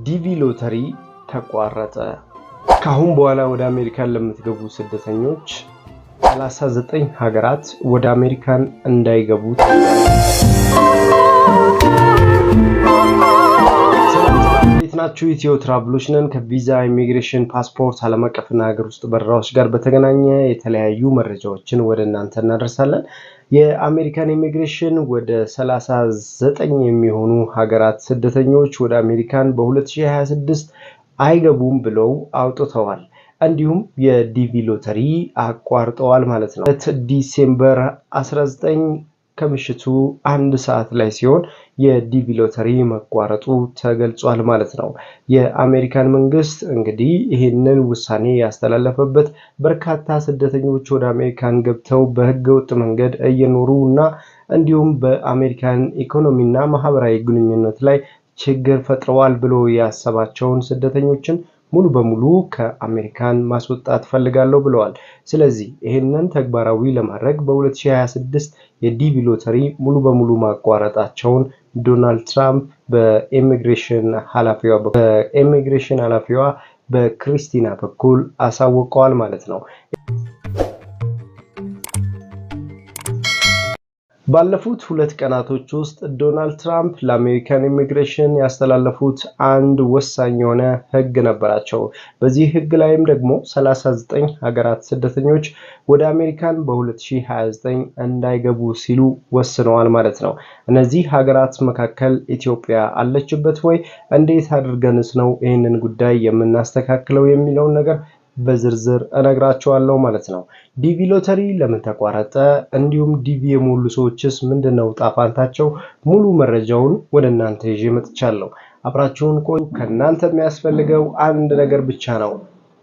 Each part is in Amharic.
ዲቪ ሎተሪ ተቋረጠ። ካሁን በኋላ ወደ አሜሪካን ለምትገቡ ስደተኞች 39 ሀገራት ወደ አሜሪካን እንዳይገቡ ናችሁ ኢትዮ ትራቭሎች ነን። ከቪዛ ኢሚግሬሽን፣ ፓስፖርት፣ ዓለም አቀፍና ሀገር ውስጥ በረራዎች ጋር በተገናኘ የተለያዩ መረጃዎችን ወደ እናንተ እናደርሳለን። የአሜሪካን ኢሚግሬሽን ወደ 39 የሚሆኑ ሀገራት ስደተኞች ወደ አሜሪካን በ2026 አይገቡም ብለው አውጥተዋል። እንዲሁም የዲቪ ሎተሪ አቋርጠዋል ማለት ነው። ዲሴምበር 19 ከምሽቱ 1 ሰዓት ላይ ሲሆን የዲቪ ሎተሪ መቋረጡ ተገልጿል ማለት ነው። የአሜሪካን መንግስት እንግዲህ ይህንን ውሳኔ ያስተላለፈበት በርካታ ስደተኞች ወደ አሜሪካን ገብተው በህገወጥ መንገድ እየኖሩ እና እንዲሁም በአሜሪካን ኢኮኖሚና ማህበራዊ ግንኙነት ላይ ችግር ፈጥረዋል ብሎ ያሰባቸውን ስደተኞችን ሙሉ በሙሉ ከአሜሪካን ማስወጣት ፈልጋለሁ ብለዋል። ስለዚህ ይሄንን ተግባራዊ ለማድረግ በ2026 የዲቪ ሎተሪ ሙሉ በሙሉ ማቋረጣቸውን ዶናልድ ትራምፕ በኢሚግሬሽን ኃላፊዋ በክሪስቲና በኩል አሳውቀዋል ማለት ነው። ባለፉት 2 ቀናቶች ውስጥ ዶናልድ ትራምፕ ለአሜሪካን ኢሚግሬሽን ያስተላለፉት አንድ ወሳኝ የሆነ ህግ ነበራቸው። በዚህ ህግ ላይም ደግሞ 39 ሀገራት ስደተኞች ወደ አሜሪካን በ2029 እንዳይገቡ ሲሉ ወስነዋል ማለት ነው። እነዚህ ሀገራት መካከል ኢትዮጵያ አለችበት ወይ? እንዴት አድርገንስ ነው ይህንን ጉዳይ የምናስተካክለው የሚለውን ነገር በዝርዝር እነግራቸዋለሁ ማለት ነው። ዲቪ ሎተሪ ለምን ተቋረጠ? እንዲሁም ዲቪ የሞሉ ሰዎችስ ምንድነው ጣፋንታቸው? ሙሉ መረጃውን ወደ እናንተ ይዤ መጥቻለሁ። አብራችሁን ቆዩ። ከናንተ የሚያስፈልገው አንድ ነገር ብቻ ነው፣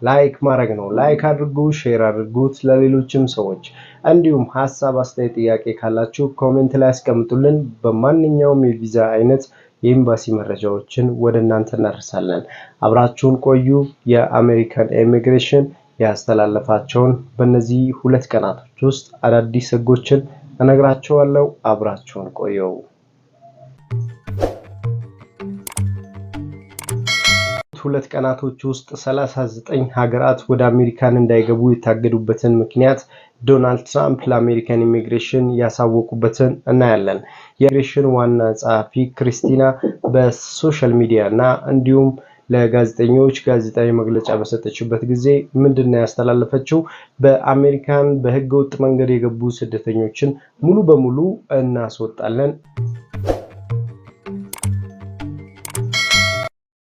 ላይክ ማድረግ ነው። ላይክ አድርጉ፣ ሼር አድርጉት ለሌሎችም ሰዎች። እንዲሁም ሐሳብ፣ አስተያየት፣ ጥያቄ ካላችሁ ኮሜንት ላይ አስቀምጡልን። በማንኛውም የቪዛ አይነት የኤምባሲ መረጃዎችን ወደ እናንተ እናደርሳለን። አብራችሁን ቆዩ። የአሜሪካን ኢሚግሬሽን ያስተላለፋቸውን በእነዚህ 2 ቀናቶች ውስጥ አዳዲስ ህጎችን እነግራችኋለሁ። አብራችሁን ቆዩ። ሁለት ቀናቶች ውስጥ 39 ሀገራት ወደ አሜሪካን እንዳይገቡ የታገዱበትን ምክንያት ዶናልድ ትራምፕ ለአሜሪካን ኢሚግሬሽን ያሳወቁበትን እናያለን። የኢሚግሬሽን ዋና ጸሐፊ ክሪስቲና በሶሻል ሚዲያ እና እንዲሁም ለጋዜጠኞች ጋዜጣዊ መግለጫ በሰጠችበት ጊዜ ምንድነው ያስተላለፈችው? በአሜሪካን በህገወጥ መንገድ የገቡ ስደተኞችን ሙሉ በሙሉ እናስወጣለን።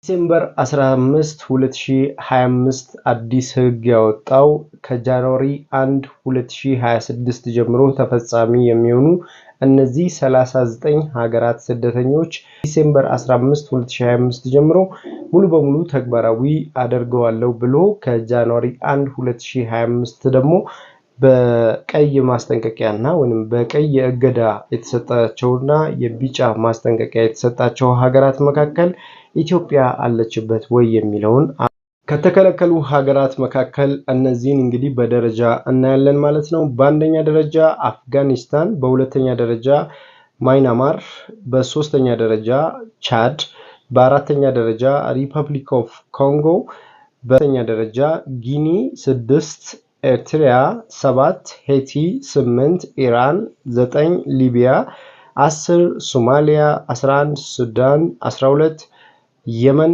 ዲሴምበር 15 2025 አዲስ ህግ ያወጣው ከጃንዋሪ 1 2026 ጀምሮ ተፈጻሚ የሚሆኑ እነዚህ 39 ሀገራት ስደተኞች ዲሴምበር 15 2025 ጀምሮ ሙሉ በሙሉ ተግባራዊ አደርገዋለሁ ብሎ ከጃንዋሪ 1 2025 ደግሞ በቀይ ማስጠንቀቂያና ወይንም በቀይ የእገዳ የተሰጣቸውና የቢጫ ማስጠንቀቂያ የተሰጣቸው ሀገራት መካከል ኢትዮጵያ አለችበት ወይ የሚለውን ከተከለከሉ ሀገራት መካከል እነዚህን እንግዲህ በደረጃ እናያለን ማለት ነው። በአንደኛ ደረጃ አፍጋኒስታን፣ በሁለተኛ ደረጃ ማይናማር፣ በሶስተኛ ደረጃ ቻድ፣ በአራተኛ ደረጃ ሪፐብሊክ ኦፍ ኮንጎ፣ በአራተኛ ደረጃ ጊኒ 6፣ ኤርትሪያ 7፣ ሄቲ 8፣ ኢራን 9፣ ሊቢያ 10፣ ሶማሊያ 11፣ ሱዳን 12፣ የመን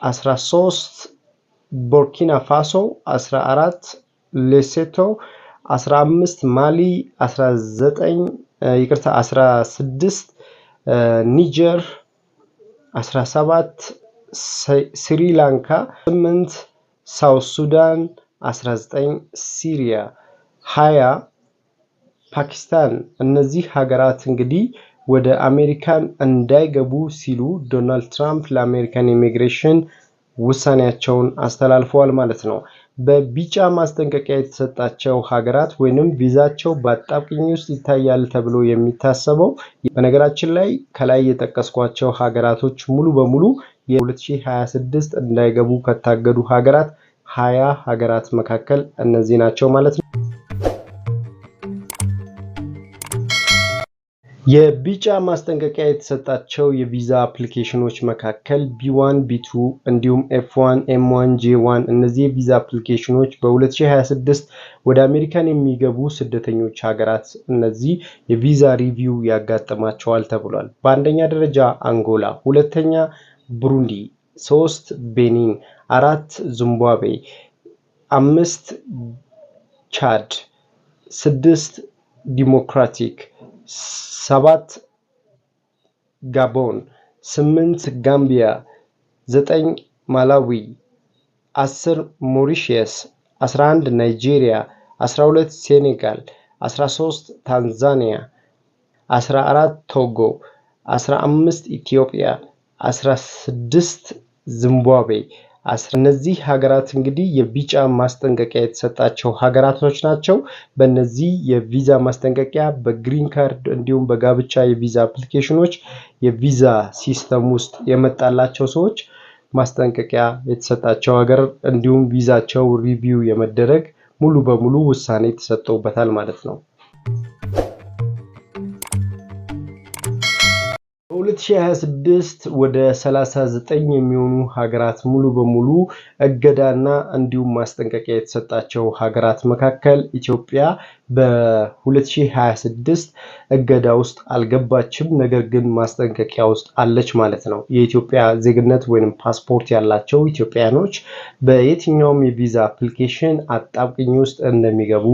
13፣ ቡርኪና ፋሶ 14፣ ሌሴቶ 15፣ ማሊ 16፣ ኒጀር 17፣ ስሪላንካ 8፣ ሳውት ሱዳን 19፣ ሲሪያ 20፣ ፓኪስታን። እነዚህ ሀገራት እንግዲህ ወደ አሜሪካን እንዳይገቡ ሲሉ ዶናልድ ትራምፕ ለአሜሪካን ኢሚግሬሽን ውሳኔያቸውን አስተላልፈዋል ማለት ነው። በቢጫ ማስጠንቀቂያ የተሰጣቸው ሀገራት ወይንም ቪዛቸው በአጣብቂኝ ውስጥ ይታያል ተብሎ የሚታሰበው በነገራችን ላይ ከላይ የጠቀስኳቸው ሀገራቶች ሙሉ በሙሉ የ2026 እንዳይገቡ ከታገዱ ሀገራት 20 ሀገራት መካከል እነዚህ ናቸው ማለት ነው። የቢጫ ማስጠንቀቂያ የተሰጣቸው የቪዛ አፕሊኬሽኖች መካከል B1 B2 እንዲሁም F1 M1 J1 እነዚህ የቪዛ አፕሊኬሽኖች በ2026 ወደ አሜሪካን የሚገቡ ስደተኞች ሀገራት እነዚህ የቪዛ ሪቪው ያጋጥማቸዋል ተብሏል። በአንደኛ ደረጃ አንጎላ፣ ሁለተኛ ብሩንዲ፣ 3 ቤኒን፣ 4 ዚምባብዌ፣ 5 ቻድ፣ 6 ዲሞክራቲክ፣ 7 ጋቦን፣ 8 ጋምቢያ፣ 9 ማላዊ፣ 10 ሞሪሺየስ፣ 11 ናይጄሪያ፣ 12 ሴኔጋል፣ 13 ታንዛኒያ፣ 14 ቶጎ፣ 15 ኢትዮጵያ፣ 16 ዚምባብዌ። እነዚህ ሀገራት እንግዲህ የቢጫ ማስጠንቀቂያ የተሰጣቸው ሀገራቶች ናቸው። በእነዚህ የቪዛ ማስጠንቀቂያ በግሪን ካርድ እንዲሁም በጋብቻ የቪዛ አፕሊኬሽኖች የቪዛ ሲስተም ውስጥ የመጣላቸው ሰዎች ማስጠንቀቂያ የተሰጣቸው ሀገር እንዲሁም ቪዛቸው ሪቪው የመደረግ ሙሉ በሙሉ ውሳኔ ተሰጥቶበታል ማለት ነው። በ2026 ወደ 39 የሚሆኑ ሀገራት ሙሉ በሙሉ እገዳና እንዲሁም ማስጠንቀቂያ የተሰጣቸው ሀገራት መካከል ኢትዮጵያ በ2026 እገዳ ውስጥ አልገባችም፣ ነገር ግን ማስጠንቀቂያ ውስጥ አለች ማለት ነው። የኢትዮጵያ ዜግነት ወይም ፓስፖርት ያላቸው ኢትዮጵያኖች በየትኛውም የቪዛ አፕሊኬሽን አጣብቂኝ ውስጥ እንደሚገቡ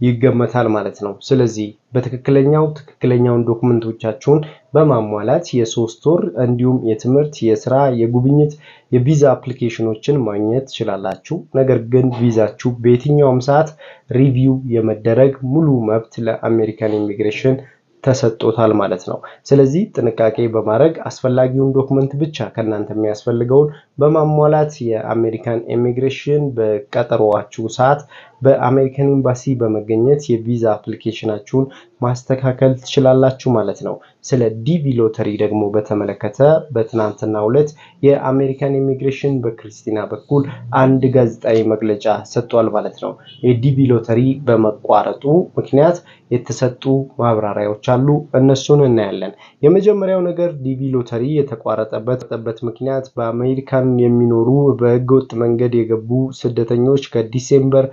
ይገመታል ማለት ነው። ስለዚህ ትክክለኛውን ዶክመንቶቻችሁን በማሟላት የ3 ወር እንዲሁም የትምህርት፣ የስራ፣ የጉብኝት የቪዛ አፕሊኬሽኖችን ማግኘት ትችላላችሁ። ነገር ግን ቪዛችሁ በየትኛውም ሰዓት ሪቪው የመደረግ ሙሉ መብት ለአሜሪካን ኢሚግሬሽን ተሰጥቶታል ማለት ነው። ስለዚህ ጥንቃቄ በማድረግ አስፈላጊውን ዶክመንት ብቻ ከናንተ የሚያስፈልገውን በማሟላት የአሜሪካን ኢሚግሬሽን በቀጠሮዋችሁ ሰዓት በአሜሪካን ኤምባሲ በመገኘት የቪዛ አፕሊኬሽናችሁን ማስተካከል ትችላላችሁ ማለት ነው። ስለ ዲቪ ሎተሪ ደግሞ በተመለከተ በትናንትናው ዕለት የአሜሪካን ኢሚግሬሽን በክሪስቲና በኩል አንድ ጋዜጣዊ መግለጫ ሰጥቷል ማለት ነው። የዲቪ ሎተሪ በመቋረጡ ምክንያት የተሰጡ ማብራሪያዎች አሉ፣ እነሱን እናያለን። የመጀመሪያው ነገር ዲቪ ሎተሪ የተቋረጠበት ምክንያት በአሜሪካን የሚኖሩ በህገወጥ መንገድ የገቡ ስደተኞች ከዲሴምበር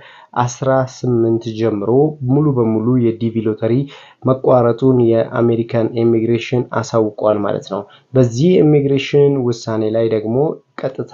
18 ጀምሮ ሙሉ በሙሉ የዲቪ ሎተሪ መቋረጡን የአሜሪካን ኢሚግሬሽን አሳውቋል ማለት ነው። በዚህ ኢሚግሬሽን ውሳኔ ላይ ደግሞ ቀጥታ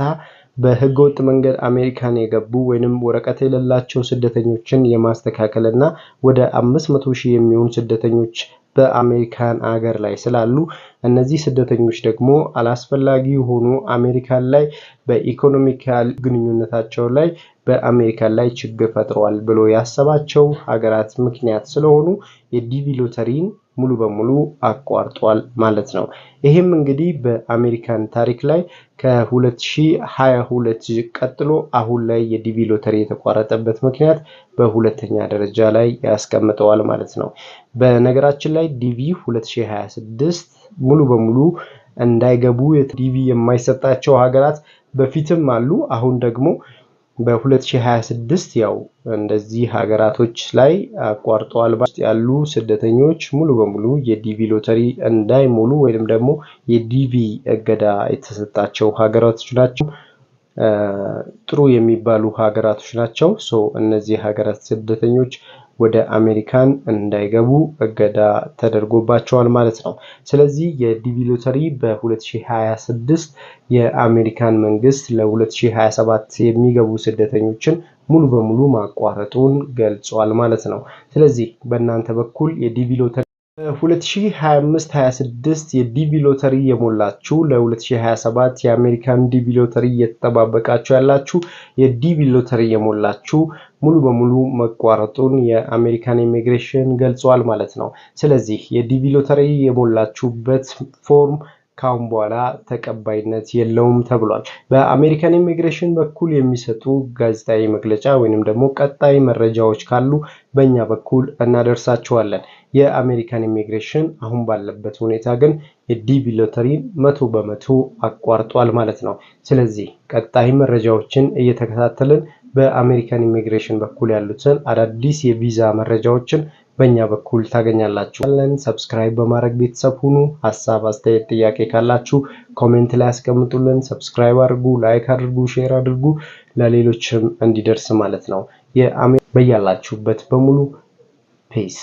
በህገወጥ መንገድ አሜሪካን የገቡ ወይንም ወረቀት የሌላቸው ስደተኞችን የማስተካከልና ወደ 500,000 የሚሆኑ ስደተኞች በአሜሪካን አገር ላይ ስላሉ እነዚህ ስደተኞች ደግሞ አላስፈላጊ የሆኑ አሜሪካን ላይ በኢኮኖሚካል ግንኙነታቸው ላይ በአሜሪካን ላይ ችግር ፈጥረዋል ብሎ ያሰባቸው ሀገራት ምክንያት ስለሆኑ የዲቪ ሎተሪን ሙሉ በሙሉ አቋርጧል ማለት ነው። ይህም እንግዲህ በአሜሪካን ታሪክ ላይ ከ2022 ቀጥሎ አሁን ላይ የዲቪ ሎተሪ የተቋረጠበት ምክንያት በሁለተኛ ደረጃ ላይ ያስቀምጠዋል ማለት ነው። በነገራችን ላይ ዲቪ 2026 ሙሉ በሙሉ እንዳይገቡ ዲቪ የማይሰጣቸው ሀገራት በፊትም አሉ። አሁን ደግሞ በ2026 ያው እንደዚህ ሀገራቶች ላይ አቋርጠዋል ያሉ ስደተኞች ሙሉ በሙሉ የዲቪ ሎተሪ እንዳይሞሉ ወይንም ደግሞ የዲቪ እገዳ የተሰጣቸው ሀገራቶች ናቸው። ጥሩ የሚባሉ ሀገራቶች ናቸው። እነዚህ ሀገራት ስደተኞች ወደ አሜሪካን እንዳይገቡ እገዳ ተደርጎባቸዋል ማለት ነው። ስለዚህ የዲቪ ሎተሪ በ2026 የአሜሪካን መንግስት ለ2027 የሚገቡ ስደተኞችን ሙሉ በሙሉ ማቋረጡን ገልጿል ማለት ነው። ስለዚህ በእናንተ በኩል የዲቪ ሎተሪ 2025-26 የዲቪ ሎተሪ የሞላችሁ ለ2027 የአሜሪካን ዲቪ ሎተሪ እየተጠባበቃችሁ ያላችሁ የዲቪ ሎተሪ የሞላችሁ ሙሉ በሙሉ መቋረጡን የአሜሪካን ኢሚግሬሽን ገልጿል ማለት ነው። ስለዚህ የዲቪ ሎተሪ የሞላችሁበት ፎርም ካሁን በኋላ ተቀባይነት የለውም ተብሏል። በአሜሪካን ኢሚግሬሽን በኩል የሚሰጡ ጋዜጣዊ መግለጫ ወይንም ደግሞ ቀጣይ መረጃዎች ካሉ በእኛ በኩል እናደርሳችኋለን። የአሜሪካን ኢሚግሬሽን አሁን ባለበት ሁኔታ ግን የዲቪ ሎተሪን 100% አቋርጧል ማለት ነው። ስለዚህ ቀጣይ መረጃዎችን እየተከታተልን በአሜሪካን ኢሚግሬሽን በኩል ያሉትን አዳዲስ የቪዛ መረጃዎችን በእኛ በኩል ታገኛላችሁ። ሰብስክራይብ በማድረግ ቤተሰብ ሁኑ። ሐሳብ፣ አስተያየት፣ ጥያቄ ካላችሁ ኮሜንት ላይ አስቀምጡልን። ሰብስክራይብ አድርጉ፣ ላይክ አድርጉ፣ ሼር አድርጉ ለሌሎችም እንዲደርስ ማለት ነው። በያላችሁበት በሙሉ ፒስ